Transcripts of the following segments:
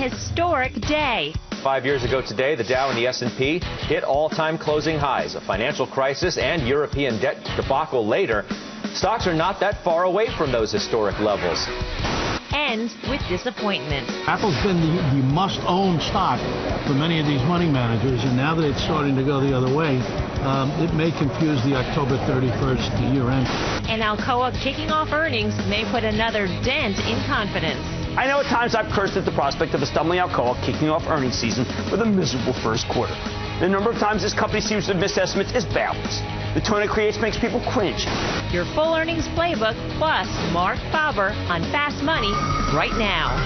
historic day. 5 years ago today, the Dow and the S&P hit all-time closing highs. A financial crisis and European debt debacle later, stocks are not that far away from those historic levels. Ends with disappointment. Apple's been the must-own stock for many of these money managers, and now that it's starting to go the other way, it may confuse the October 31st year end. And Alcoa kicking off earnings may put another dent in confidence. I know at times I've cursed at the prospect of a stumbling Alcoa kicking off earnings season with a miserable first quarter. The number of times this company seems to have missed estimates is boundless. The tone it creates makes people cringe. Your full earnings playbook plus Marc Faber on Fast Money right now.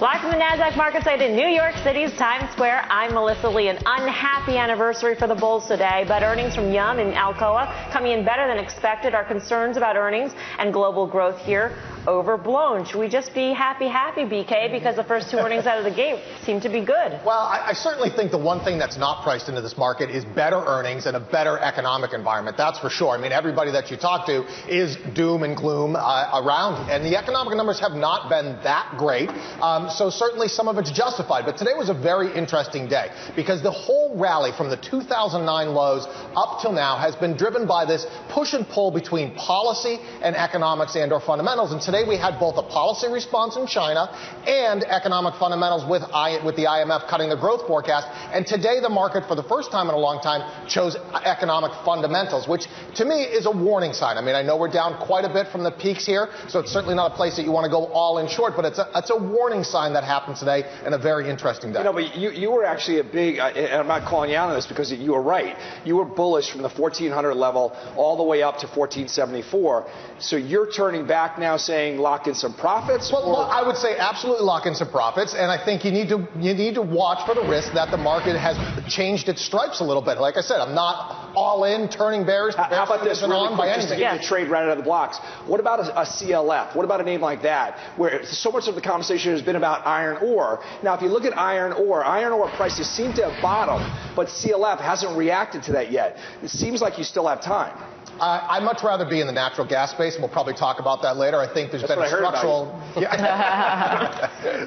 Live from the NASDAQ market site in New York City's Times Square, I'm Melissa Lee. An unhappy anniversary for the bulls today, but earnings from Yum and Alcoa coming in better than expected. Our concerns about earnings and global growth here overblown. Should we just be happy, BK, because the first two earnings out of the gate seem to be good? Well, I certainly think the one thing that's not priced into this market is better earnings and a better economic environment. That's for sure. I mean, everybody that you talk to is doom and gloom around, and the economic numbers have not been that great. So certainly some of it's justified. But today was a very interesting day because the whole rally from the 2009 lows up till now has been driven by this push and pull between policy and economics and/or fundamentals. And today we had both a policy response in China and economic fundamentals with the IMF cutting the growth forecast. And today the market, for the first time in a long time, chose economic fundamentals, which to me is a warning sign. I mean, I know we're down quite a bit from the peaks here, so it's certainly not a place that you want to go all in short, but it's a warning sign that happened today and a very interesting day. You know, but you were actually a big, and I'm not calling you out on this because you were right. You were bullish from the 1400 level all the way up to 1474. So you're turning back now saying lock in some profits? Well, I would say absolutely lock in some profits, and I think you need to watch for the risk that the market has changed its stripes a little bit. Like I said, I'm not all in, turning bears. How about this really on quick, by just to anything. get the trade right out of the blocks? What about a CLF? What about a name like that, where so much of the conversation has been about iron ore? Now, if you look at iron ore prices seem to have bottomed, but CLF hasn't reacted to that yet. It seems like you still have time. I'd much rather be in the natural gas space, and we'll probably talk about that later. I think there's been a structural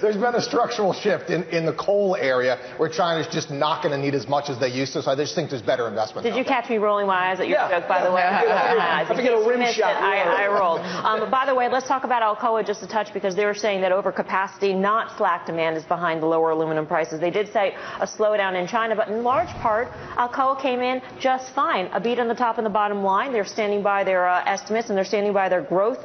there's been a structural shift in the coal area where China's just not going to need as much as they used to. So I just think there's better investment. Did you catch me rolling my eyes at your joke, by the way? I have to get a rim shot. I rolled. But by the way, let's talk about Alcoa just a touch because they were saying that overcapacity, not slack demand, is behind the lower aluminum prices. They did say a slowdown in China, but in large part, Alcoa came in just fine. A beat on the top and the bottom line. They're standing by their estimates and they're standing by their growth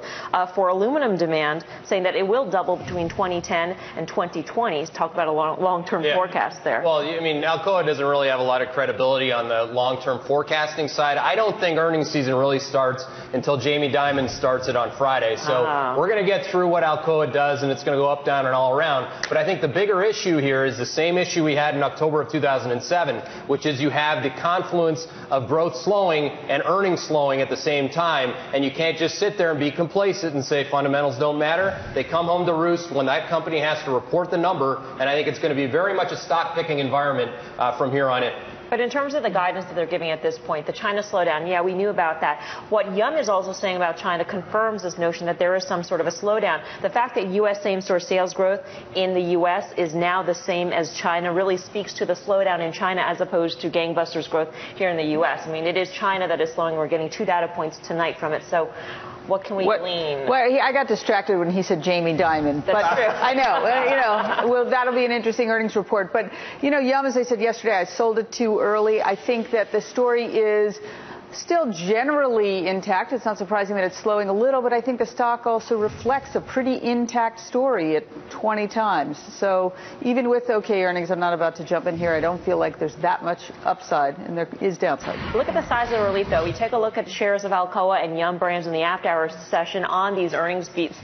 for aluminum demand, saying that it will double between 2010 and 2020. Talk about a long-term forecast there. Well, I mean, Alcoa doesn't really have a lot of credibility on the long-term forecasting side. I don't think earnings season really starts until Jamie Dimon starts it on Friday. So we're going to get through what Alcoa does, and it's going to go up, down, and all around. But I think the bigger issue here is the same issue we had in October of 2007, which is you have the confluence of growth slowing and earnings slowing at the same time, and you can't just sit there and be complacent and say fundamentals don't matter. They come home to roost when that company has to report the number, and I think it's going to be very much a stock-picking environment from here on in. But in terms of the guidance that they're giving at this point, the China slowdown, yeah, we knew about that. What Yum is also saying about China confirms this notion that there is some sort of a slowdown. The fact that U.S. same-store sales growth in the U.S. is now the same as China really speaks to the slowdown in China as opposed to gangbusters growth here in the U.S. I mean, it is China that is slowing. We're getting 2 data points tonight from it. So what can we glean? Well, I got distracted when he said Jamie Dimon. That's true. I know. Well, that'll be an interesting earnings report. But, Yum, as I said yesterday, I sold it too early. I think that the story is still generally intact. It's not surprising that it's slowing a little, but I think the stock also reflects a pretty intact story at 20 times. So even with okay earnings, I'm not about to jump in here. I don't feel like there's that much upside, and there is downside. Look at the size of the relief, though. We take a look at shares of Alcoa and Yum Brands in the after-hours session on these earnings beats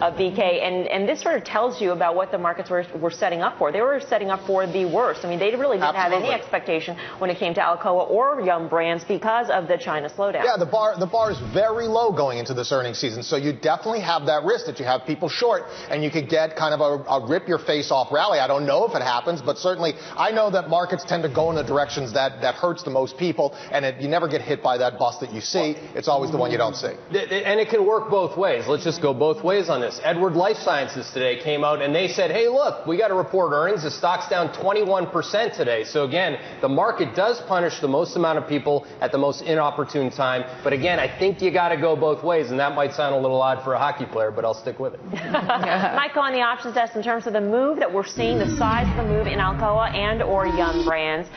of BK, and this sort of tells you about what the markets were setting up for. They were setting up for the worst. I mean, they really didn't have any expectation when it came to Alcoa or Yum Brands because of the China slowdown. Yeah, the bar is very low going into this earnings season, so you definitely have that risk that you have people short, and you could get kind of a rip-your-face-off rally. I don't know if it happens, but certainly I know that markets tend to go in the directions that hurts the most people, and you never get hit by that bust that you see. It's always the one you don't see. And it can work both ways. Let's just go both ways on this. Edward Life Sciences today came out and they said, hey, look, we got to report earnings. The stock's down 21% today. So again, the market does punish the most amount of people at the most inopportune time. But again, I think you got to go both ways. And that might sound a little odd for a hockey player, but I'll stick with it. Michael, on the options desk, in terms of the move that we're seeing, the size of the move in Alcoa and or Yum Brands,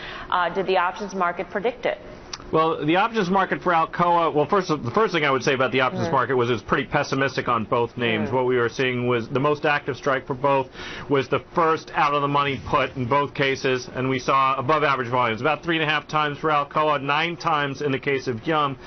did the options market predict it? Well, the options market for Alcoa, well, the first thing I would say about the options market was it was pretty pessimistic on both names. What we were seeing was the most active strike for both was the first out-of-the-money put in both cases, and we saw above-average volumes, about 3.5 times for Alcoa, 9 times in the case of Yum.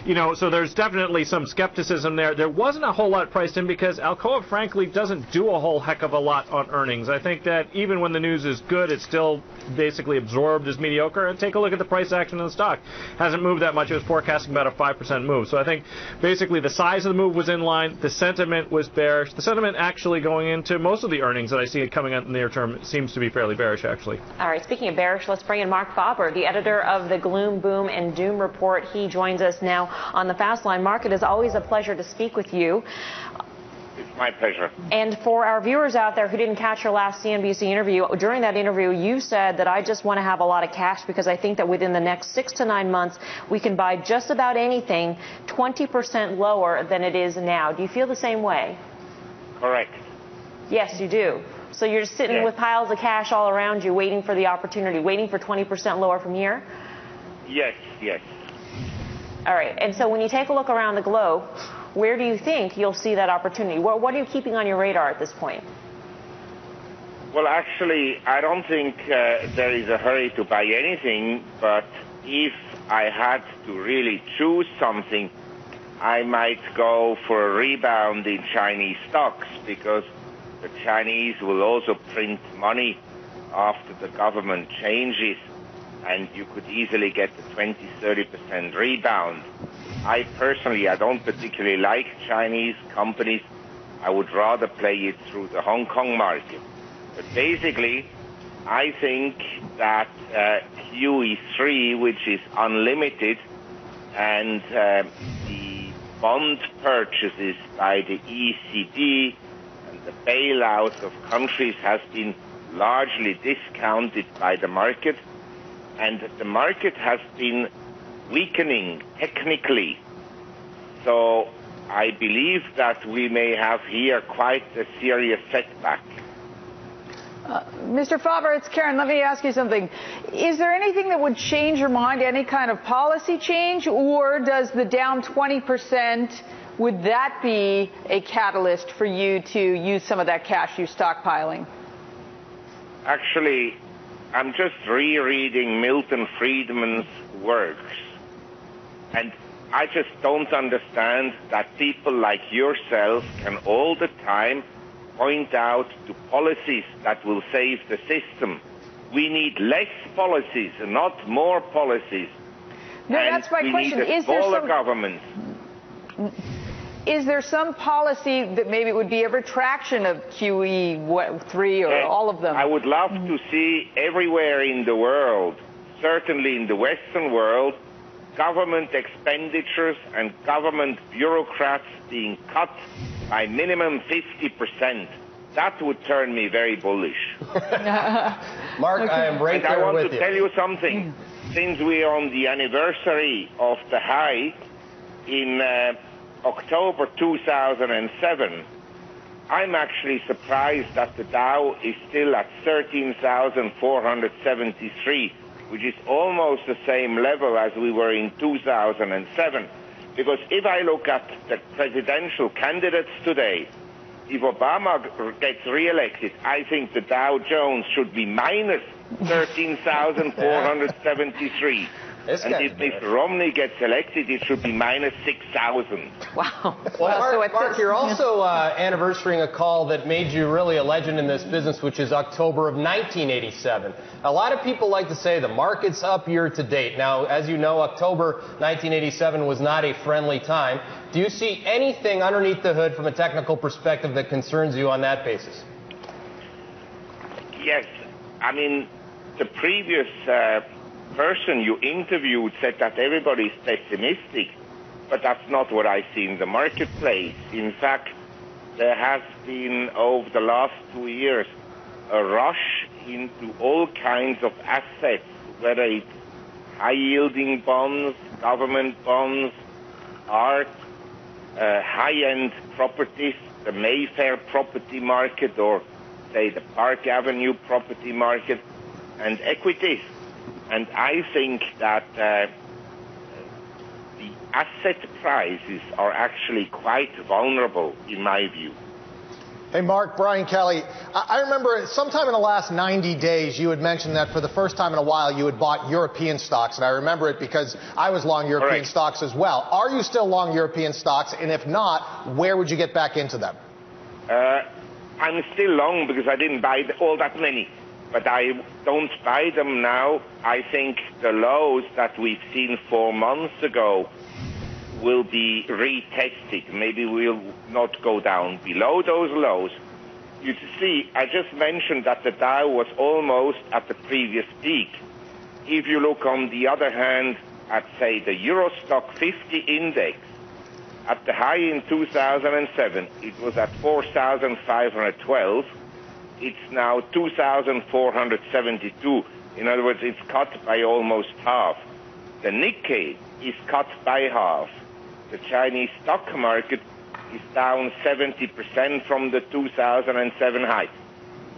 You know, so there's definitely some skepticism there. There wasn't a whole lot priced in because Alcoa, frankly, doesn't do a whole heck of a lot on earnings. I think that even when the news is good, it's still basically absorbed as mediocre. And take a look at the price action in the stock. Hasn't moved that much. It was forecasting about a 5% move. So I think basically the size of the move was in line. The sentiment was bearish. The sentiment actually going into most of the earnings that I see coming out in the near term seems to be fairly bearish, actually. All right, speaking of bearish, let's bring in Marc Faber, the editor of the Gloom, Boom, and Doom Report. He joins us now on the Fast Line. Mark, it is always a pleasure to speak with you. It's my pleasure. And for our viewers out there who didn't catch your last CNBC interview, during that interview you said that I just want to have a lot of cash because I think that within the next 6 to 9 months we can buy just about anything 20% lower than it is now. Do you feel the same way? Correct. Yes, you do. So you're just sitting with piles of cash all around you waiting for the opportunity, waiting for 20% lower from here? Yes, yes. All right. And so when you take a look around the globe, where do you think you'll see that opportunity? What are you keeping on your radar at this point? Well, actually, I don't think there is a hurry to buy anything, but if I had to really choose something, I might go for a rebound in Chinese stocks because the Chinese will also print money after the government changes, and you could easily get a 20-30% rebound. I don't particularly like Chinese companies. I would rather play it through the Hong Kong market. But basically, I think that QE3, which is unlimited, and the bond purchases by the ECB and the bailout of countries has been largely discounted by the market. And the market has been weakening technically. So I believe that we may have here quite a serious setback. Mr. Faber, it's Karen. Let me ask you something. Is there anything that would change your mind, any kind of policy change, or does the down 20%, would that be a catalyst for you to use some of that cash you're stockpiling? Actually, I'm just rereading Milton Friedman's works, and I just don't understand that people like yourself can all the time point out to policies that will save the system. We need less policies and not more policies. No, that's my question. We need a smaller government. Is there some policy that maybe it would be a retraction of QE3 or all of them? I would love to see everywhere in the world, certainly in the Western world, government expenditures and government bureaucrats being cut by minimum 50%. That would turn me very bullish. Mark, I am right there with you. And I want to tell you something. Since we are on the anniversary of the high in October 2007, I'm actually surprised that the Dow is still at 13,473, which is almost the same level as we were in 2007. Because if I look at the presidential candidates today, if Obama gets reelected, I think the Dow Jones should be minus 13,473. And if Mr. Romney gets elected, it should be minus 6,000. Wow. Well, Mark, you're also anniversarying a call that made you really a legend in this business, which is October of 1987. A lot of people like to say the market's up year to date. Now, as you know, October 1987 was not a friendly time. Do you see anything underneath the hood from a technical perspective that concerns you on that basis? Yes. I mean, the previous person you interviewed said that everybody's pessimistic, but that's not what I see in the marketplace. In fact, there has been, over the last 2 years, a rush into all kinds of assets, whether it's high-yielding bonds, government bonds, art, high-end properties, the Mayfair property market, or, say, the Park Avenue property market, and equities. And I think that the asset prices are actually quite vulnerable, in my view. Hey, Mark, Brian Kelly, I remember sometime in the last 90 days you had mentioned that for the first time in a while you had bought European stocks, and I remember it because I was long European stocks as well. Are you still long European stocks, and if not, where would you get back into them? I'm still long because I didn't buy all that many. But I don't buy them now. I think the lows that we've seen 4 months ago will be retested. Maybe we'll not go down below those lows. You see, I just mentioned that the Dow was almost at the previous peak. If you look, on the other hand, at, say, the Euro Stock 50 index, at the high in 2007, it was at 4,512. It's now 2,472. In other words, it's cut by almost half. The Nikkei is cut by half. The Chinese stock market is down 70% from the 2007 high.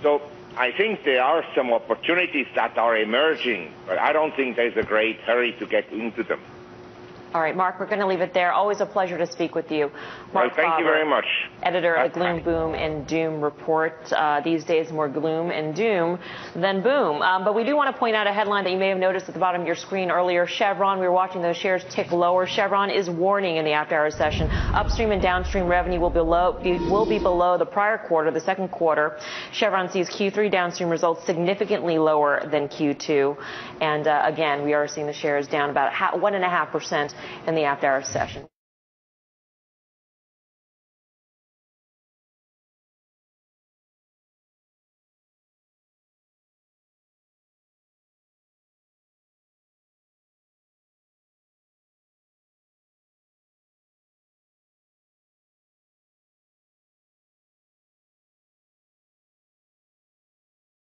So I think there are some opportunities that are emerging, but I don't think there's a great hurry to get into them. All right, Mark, we're going to leave it there. Always a pleasure to speak with you. Marc Well, thank you very much. Editor of the Gloom, Boom, and Doom Report. These days, more gloom and doom than boom. But we do want to point out a headline that you may have noticed at the bottom of your screen earlier. Chevron, we were watching those shares tick lower. Chevron is warning in the after-hours session. Upstream and downstream revenue will be below the prior quarter, the second quarter. Chevron sees Q3 downstream results significantly lower than Q2. And again, we are seeing the shares down about 1.5% in the after-hours session.